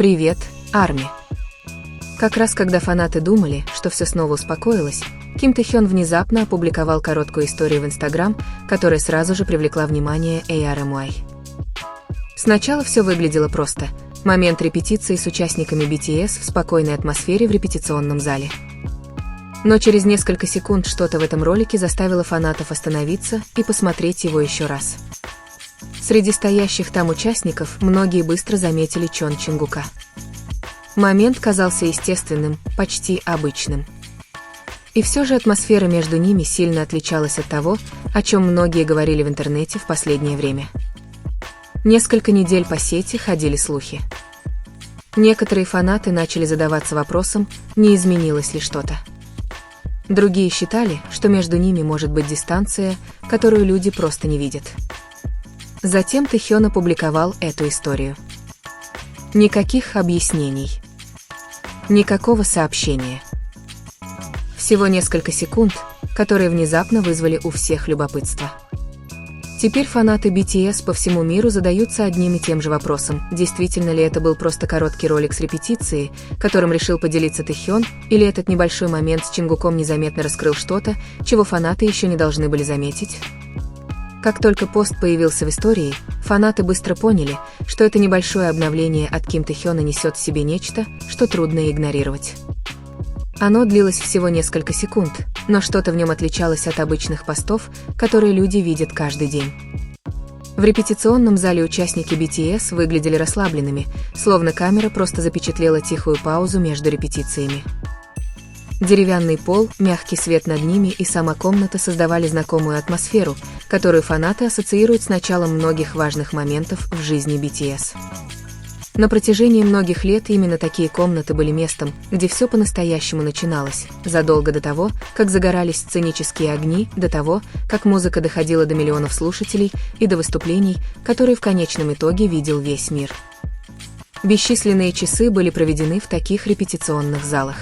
Привет, Арми. Как раз когда фанаты думали, что все снова успокоилось, Ким Тэ-хён внезапно опубликовал короткую историю в Instagram, которая сразу же привлекла внимание ARMY. Сначала все выглядело просто. Момент репетиции с участниками BTS в спокойной атмосфере в репетиционном зале. Но через несколько секунд что-то в этом ролике заставило фанатов остановиться и посмотреть его еще раз. Среди стоящих там участников многие быстро заметили Чон Чингука. Момент казался естественным, почти обычным. И все же атмосфера между ними сильно отличалась от того, о чем многие говорили в интернете в последнее время. Несколько недель по сети ходили слухи. Некоторые фанаты начали задаваться вопросом, не изменилось ли что-то. Другие считали, что между ними может быть дистанция, которую люди просто не видят. Затем Тэ-хён опубликовал эту историю. Никаких объяснений. Никакого сообщения. Всего несколько секунд, которые внезапно вызвали у всех любопытство. Теперь фанаты BTS по всему миру задаются одним и тем же вопросом, действительно ли это был просто короткий ролик с репетиции, которым решил поделиться Тэ-хён, или этот небольшой момент с Чингуком незаметно раскрыл что-то, чего фанаты еще не должны были заметить. Как только пост появился в истории, фанаты быстро поняли, что это небольшое обновление от Ким Тэ-хёна несет в себе нечто, что трудно игнорировать. Оно длилось всего несколько секунд, но что-то в нем отличалось от обычных постов, которые люди видят каждый день. В репетиционном зале участники BTS выглядели расслабленными, словно камера просто запечатлела тихую паузу между репетициями. Деревянный пол, мягкий свет над ними и сама комната создавали знакомую атмосферу, которую фанаты ассоциируют с началом многих важных моментов в жизни BTS. На протяжении многих лет именно такие комнаты были местом, где все по-настоящему начиналось, задолго до того, как загорались сценические огни, до того, как музыка доходила до миллионов слушателей и до выступлений, которые в конечном итоге видел весь мир. Бесчисленные часы были проведены в таких репетиционных залах.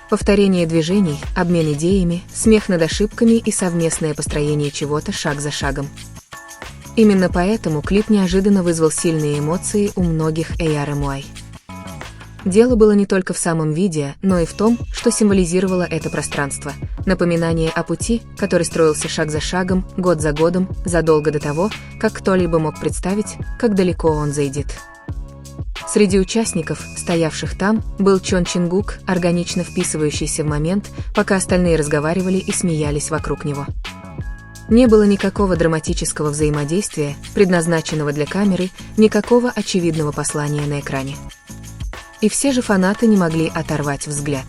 Повторение движений, обмен идеями, смех над ошибками и совместное построение чего-то шаг за шагом. Именно поэтому клип неожиданно вызвал сильные эмоции у многих ARMY. Дело было не только в самом видео, но и в том, что символизировало это пространство. Напоминание о пути, который строился шаг за шагом, год за годом, задолго до того, как кто-либо мог представить, как далеко он зайдет. Среди участников, стоявших там, был Чон Чингук, органично вписывающийся в момент, пока остальные разговаривали и смеялись вокруг него. Не было никакого драматического взаимодействия, предназначенного для камеры, никакого очевидного послания на экране. И все же фанаты не могли оторвать взгляд.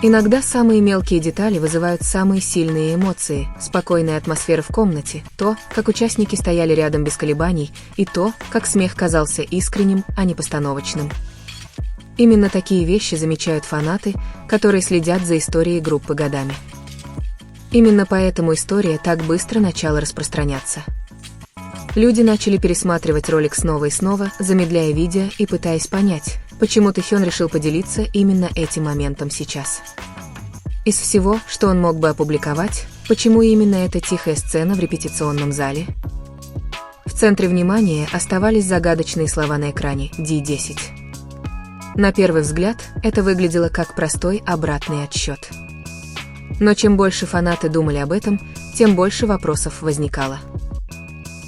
Иногда самые мелкие детали вызывают самые сильные эмоции, спокойная атмосфера в комнате, то, как участники стояли рядом без колебаний, и то, как смех казался искренним, а не постановочным. Именно такие вещи замечают фанаты, которые следят за историей группы годами. Именно поэтому история так быстро начала распространяться. Люди начали пересматривать ролик снова и снова, замедляя видео и пытаясь понять, почему Тэ-хён решил поделиться именно этим моментом сейчас. Из всего, что он мог бы опубликовать, почему именно эта тихая сцена в репетиционном зале? В центре внимания оставались загадочные слова на экране «D10». На первый взгляд, это выглядело как простой обратный отсчет. Но чем больше фанаты думали об этом, тем больше вопросов возникало.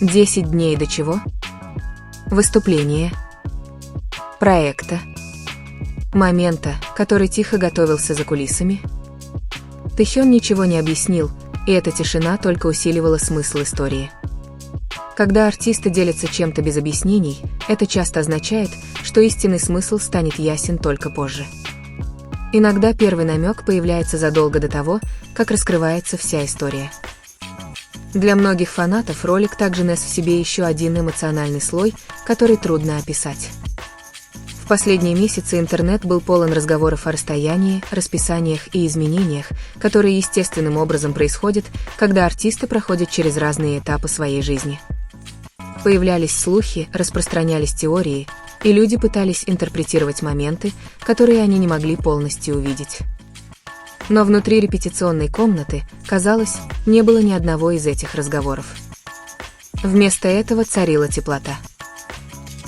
10 дней до чего? Выступления. Проекта. Момента, который тихо готовился за кулисами. Тэ-хён ничего не объяснил, и эта тишина только усиливала смысл истории. Когда артисты делятся чем-то без объяснений, это часто означает, что истинный смысл станет ясен только позже. Иногда первый намек появляется задолго до того, как раскрывается вся история. Для многих фанатов ролик также нес в себе еще один эмоциональный слой, который трудно описать. В последние месяцы интернет был полон разговоров о расстоянии, расписаниях и изменениях, которые естественным образом происходят, когда артисты проходят через разные этапы своей жизни. Появлялись слухи, распространялись теории, и люди пытались интерпретировать моменты, которые они не могли полностью увидеть. Но внутри репетиционной комнаты, казалось, не было ни одного из этих разговоров. Вместо этого царила теплота.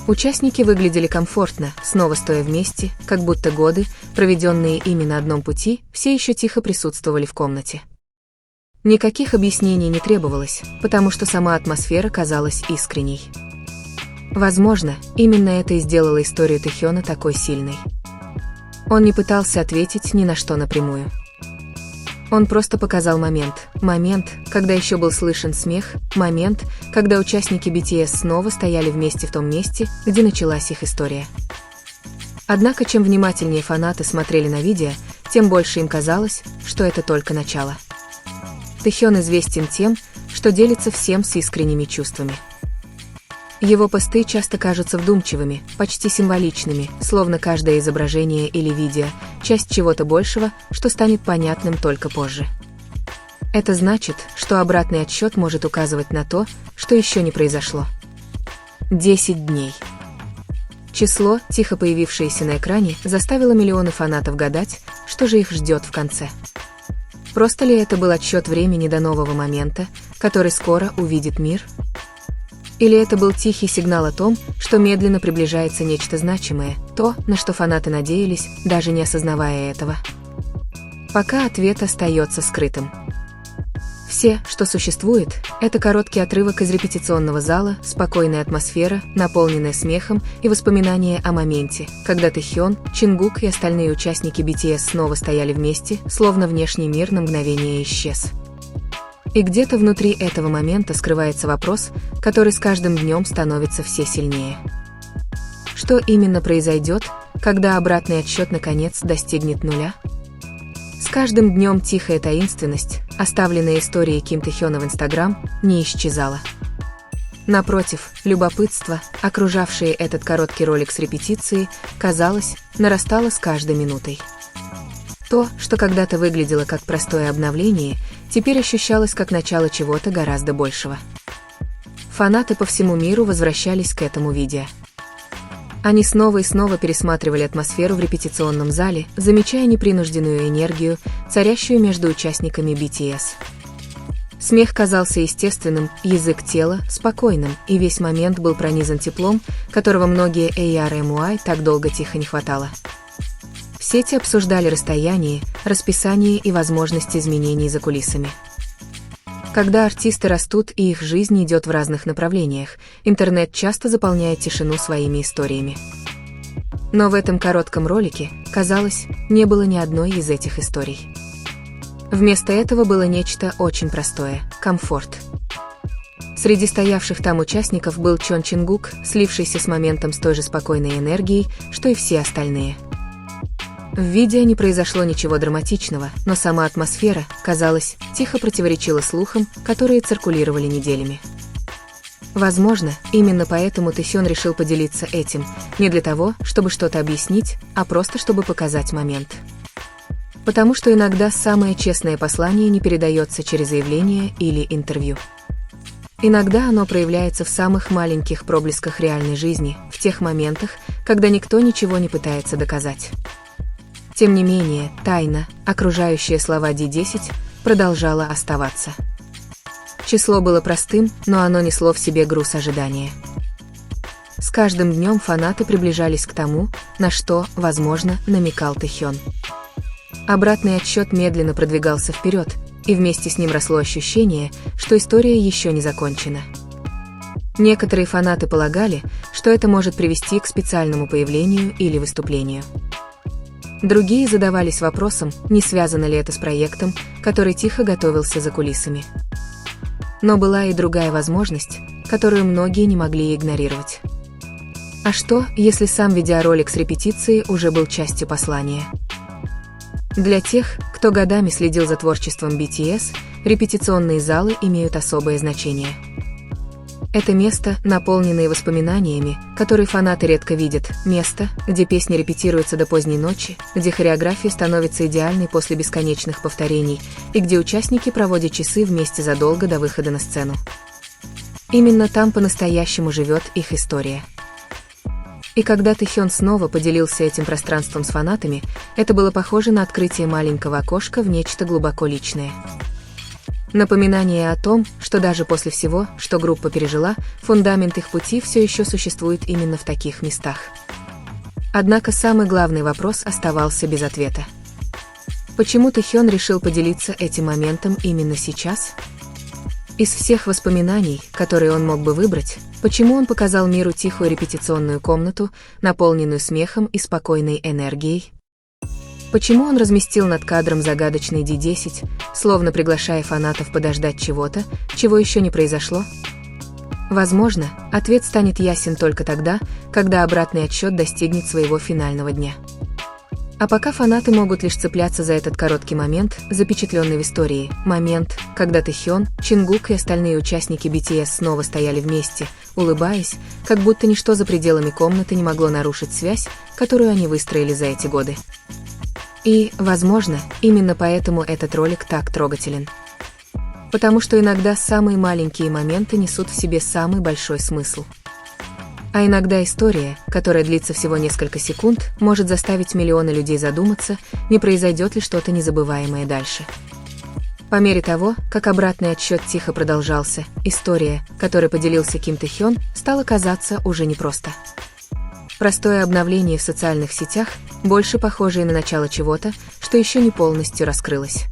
Участники выглядели комфортно, снова стоя вместе, как будто годы, проведенные ими на одном пути, все еще тихо присутствовали в комнате. Никаких объяснений не требовалось, потому что сама атмосфера казалась искренней. Возможно, именно это и сделало историю Тэхёна такой сильной. Он не пытался ответить ни на что напрямую. Он просто показал момент, когда еще был слышен смех, момент, когда участники BTS снова стояли вместе в том месте, где началась их история. Однако, чем внимательнее фанаты смотрели на видео, тем больше им казалось, что это только начало. Тэхён известен тем, что делится всем с искренними чувствами. Его посты часто кажутся вдумчивыми, почти символичными, словно каждое изображение или видео – часть чего-то большего, что станет понятным только позже. Это значит, что обратный отсчет может указывать на то, что еще не произошло. 10 дней. Число, тихо появившееся на экране, заставило миллионы фанатов гадать, что же их ждет в конце. Просто ли это был отсчет времени до нового момента, который скоро увидит мир? Или это был тихий сигнал о том, что медленно приближается нечто значимое, то, на что фанаты надеялись, даже не осознавая этого? Пока ответ остается скрытым. Все, что существует, это короткий отрывок из репетиционного зала, спокойная атмосфера, наполненная смехом и воспоминания о моменте, когда Тэхён, Чингук и остальные участники BTS снова стояли вместе, словно внешний мир на мгновение исчез. И где-то внутри этого момента скрывается вопрос, который с каждым днем становится все сильнее. Что именно произойдет, когда обратный отсчет наконец достигнет нуля? С каждым днем тихая таинственность, оставленная историей Ким Тэхёна в Инстаграм, не исчезала. Напротив, любопытство, окружавшее этот короткий ролик с репетицией, казалось, нарастало с каждой минутой. То, что когда-то выглядело как простое обновление, теперь ощущалось как начало чего-то гораздо большего. Фанаты по всему миру возвращались к этому видео. Они снова и снова пересматривали атмосферу в репетиционном зале, замечая непринужденную энергию, царящую между участниками BTS. Смех казался естественным, язык тела – спокойным, и весь момент был пронизан теплом, которого многие ARMY так долго тихо не хватало. В сети обсуждали расстояние, расписание и возможности изменений за кулисами. Когда артисты растут и их жизнь идет в разных направлениях, интернет часто заполняет тишину своими историями. Но в этом коротком ролике, казалось, не было ни одной из этих историй. Вместо этого было нечто очень простое – комфорт. Среди стоявших там участников был Чон Чингук, слившийся с моментом с той же спокойной энергией, что и все остальные. В видео не произошло ничего драматичного, но сама атмосфера, казалось, тихо противоречила слухам, которые циркулировали неделями. Возможно, именно поэтому Тэхён решил поделиться этим, не для того, чтобы что-то объяснить, а просто чтобы показать момент. Потому что иногда самое честное послание не передается через заявление или интервью. Иногда оно проявляется в самых маленьких проблесках реальной жизни, в тех моментах, когда никто ничего не пытается доказать. Тем не менее, тайна, окружающая слова D10, продолжала оставаться. Число было простым, но оно несло в себе груз ожидания. С каждым днем фанаты приближались к тому, на что, возможно, намекал Тэхён. Обратный отсчет медленно продвигался вперед, и вместе с ним росло ощущение, что история еще не закончена. Некоторые фанаты полагали, что это может привести к специальному появлению или выступлению. Другие задавались вопросом, не связано ли это с проектом, который тихо готовился за кулисами. Но была и другая возможность, которую многие не могли игнорировать. А что, если сам видеоролик с репетицией уже был частью послания? Для тех, кто годами следил за творчеством BTS, репетиционные залы имеют особое значение. Это место, наполненное воспоминаниями, которые фанаты редко видят, место, где песни репетируются до поздней ночи, где хореография становится идеальной после бесконечных повторений и где участники проводят часы вместе задолго до выхода на сцену. Именно там по-настоящему живет их история. И когда Тэхён снова поделился этим пространством с фанатами, это было похоже на открытие маленького окошка в нечто глубоко личное. Напоминание о том, что даже после всего, что группа пережила, фундамент их пути все еще существует именно в таких местах. Однако самый главный вопрос оставался без ответа. Почему Тэхён решил поделиться этим моментом именно сейчас? Из всех воспоминаний, которые он мог бы выбрать, почему он показал миру тихую репетиционную комнату, наполненную смехом и спокойной энергией? Почему он разместил над кадром загадочный D10, словно приглашая фанатов подождать чего-то, чего еще не произошло? Возможно, ответ станет ясен только тогда, когда обратный отсчет достигнет своего финального дня. А пока фанаты могут лишь цепляться за этот короткий момент, запечатленный в истории, момент, когда Тэхён, Чингук и остальные участники BTS снова стояли вместе, улыбаясь, как будто ничто за пределами комнаты не могло нарушить связь, которую они выстроили за эти годы. И, возможно, именно поэтому этот ролик так трогателен. Потому что иногда самые маленькие моменты несут в себе самый большой смысл. А иногда история, которая длится всего несколько секунд, может заставить миллионы людей задуматься, не произойдет ли что-то незабываемое дальше. По мере того, как обратный отсчет тихо продолжался, история, которой поделился Ким Тэхён, стала казаться уже непросто. Простое обновление в социальных сетях, больше похожее на начало чего-то, что еще не полностью раскрылось.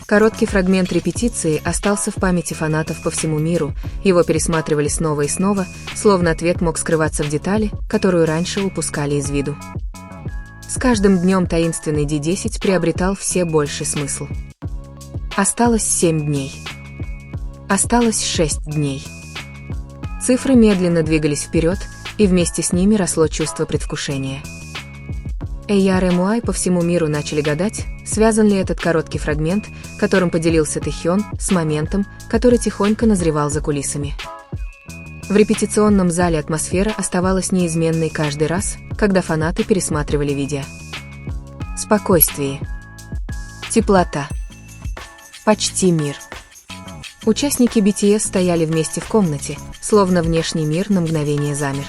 Короткий фрагмент репетиции остался в памяти фанатов по всему миру, его пересматривали снова и снова, словно ответ мог скрываться в детали, которую раньше упускали из виду. С каждым днем таинственный D10 приобретал все больший смысл. Осталось 7 дней. Осталось 6 дней. Цифры медленно двигались вперед, и вместе с ними росло чувство предвкушения. AR по всему миру начали гадать, связан ли этот короткий фрагмент, которым поделился Тэхён, с моментом, который тихонько назревал за кулисами. В репетиционном зале атмосфера оставалась неизменной каждый раз, когда фанаты пересматривали видео. Спокойствие. Теплота. Почти мир. Участники BTS стояли вместе в комнате, словно внешний мир на мгновение замер.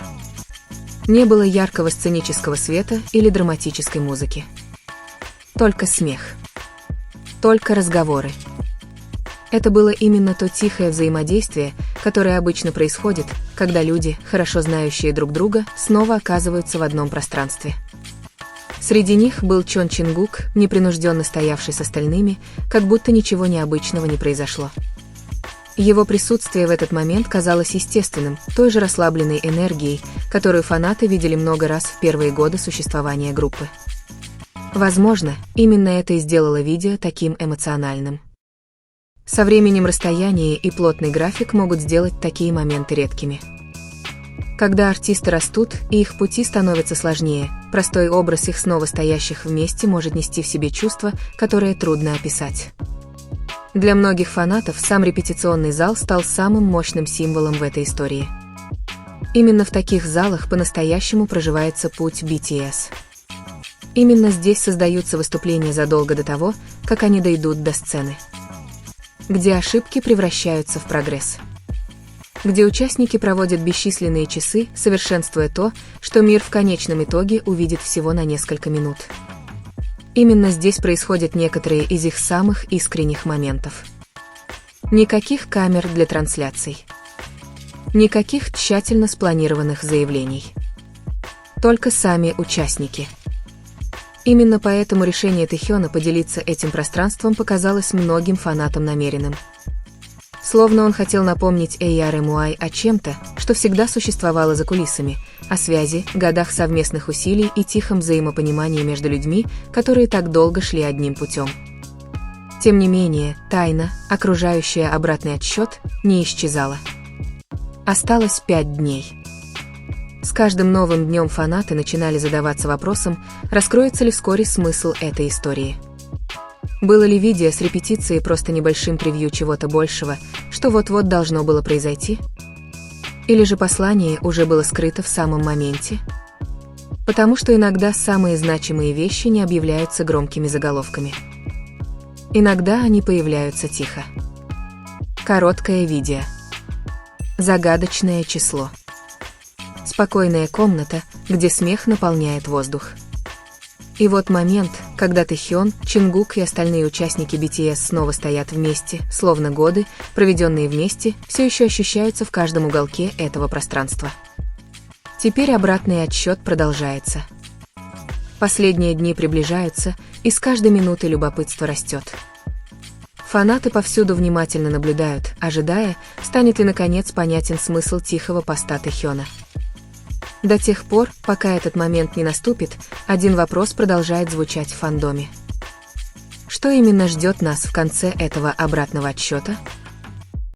Не было яркого сценического света или драматической музыки. Только смех. Только разговоры. Это было именно то тихое взаимодействие, которое обычно происходит, когда люди, хорошо знающие друг друга, снова оказываются в одном пространстве. Среди них был Чон Чингук, непринужденно стоявший с остальными, как будто ничего необычного не произошло. Его присутствие в этот момент казалось естественным, той же расслабленной энергией, которую фанаты видели много раз в первые годы существования группы. Возможно, именно это и сделало видео таким эмоциональным. Со временем расстояние и плотный график могут сделать такие моменты редкими. Когда артисты растут и их пути становятся сложнее, простой образ их снова стоящих вместе может нести в себе чувство, которое трудно описать. Для многих фанатов сам репетиционный зал стал самым мощным символом в этой истории. Именно в таких залах по-настоящему проживается путь BTS. Именно здесь создаются выступления задолго до того, как они дойдут до сцены. Где ошибки превращаются в прогресс. Где участники проводят бесчисленные часы, совершенствуя то, что мир в конечном итоге увидит всего на несколько минут. Именно здесь происходят некоторые из их самых искренних моментов. Никаких камер для трансляций. Никаких тщательно спланированных заявлений. Только сами участники. Именно поэтому решение Тэхёна поделиться этим пространством показалось многим фанатам намеренным. Словно он хотел напомнить AR о чем-то, что всегда существовало за кулисами, о связи, годах совместных усилий и тихом взаимопонимании между людьми, которые так долго шли одним путем. Тем не менее, тайна, окружающая обратный отсчет, не исчезала. Осталось 5 дней. С каждым новым днем фанаты начинали задаваться вопросом, раскроется ли вскоре смысл этой истории. Было ли видео с репетицией просто небольшим превью чего-то большего, что вот-вот должно было произойти? Или же послание уже было скрыто в самом моменте? Потому что иногда самые значимые вещи не объявляются громкими заголовками. Иногда они появляются тихо. Короткое видео. Загадочное число. Спокойная комната, где смех наполняет воздух. И вот момент, когда Тэхён, Чингук и остальные участники BTS снова стоят вместе, словно годы, проведенные вместе, все еще ощущаются в каждом уголке этого пространства. Теперь обратный отсчет продолжается. Последние дни приближаются, и с каждой минутой любопытство растет. Фанаты повсюду внимательно наблюдают, ожидая, станет ли наконец понятен смысл тихого поста Тэхёна. До тех пор, пока этот момент не наступит, один вопрос продолжает звучать в фандоме. Что именно ждет нас в конце этого обратного отсчета?